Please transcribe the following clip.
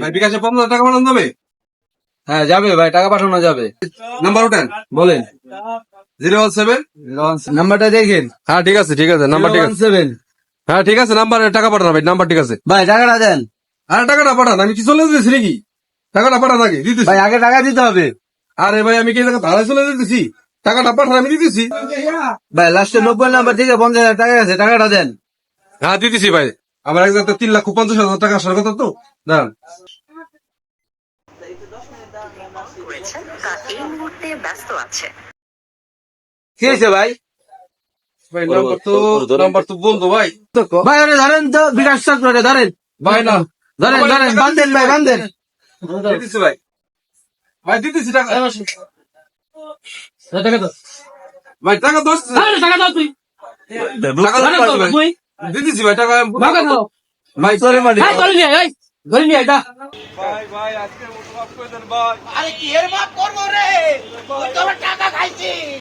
ভাই বিকাশে 15,000 টাকা পাঠানো যাবে? হ্যাঁ যাবে ভাই, টাকা পাঠানো যাবে। নাম্বার ওঠেন, বলেন 017। নাম্বারটা দেখেন। হ্যাঁ ঠিক আছে, ঠিক আছে, নাম্বার ঠিক আছে। 017। হ্যাঁ ঠিক আছে, নাম্বারে টাকা পাঠানো ভাই, নাম্বার ঠিক আছে। ভাই টাকাটা দেন। আরে টাকাটা পাঠান, আমি কি চলে যেতেছি নাকি? টাকাটা পাঠান আগে, দিতেছি। ভাই আগে টাকা দিতে হবে। আরে ভাই আমি কি টাকা ভাড়ায় চলে যেতেছি? টাকাটা পাঠান, আমি দিতেছি। ভাই লাস্টে 90 নাম্বার থেকে 50,000 টাকা আছে, টাকাটা দেন। হ্যাঁ দিতেছি ভাই, আমার এক জায়গায় 3,50,000 টাকা আসার কথা তো, দাঁড়ান। এই মুহূর্তে ব্যস্ত আছে। কি হয়েছে ভাই? ভাই নাম্বার তো বন্ধু ভাই। ভাই ওরে ধরেন তো, বিকাশ চক্রে ধরেন। ভাই না, ধরেন ধরেন, বান্ধেন ভাই, বান্ধেন। দিতেছি ভাই, ভাই দিতেছি টাকা। ভাই টাকা দশ, দিতেছি ভাই টাকা। ভাই ভাই আজকে মাফ করে দেন ভাই। আরে কি এর মাপ করবো রে? টাকা খাইছি।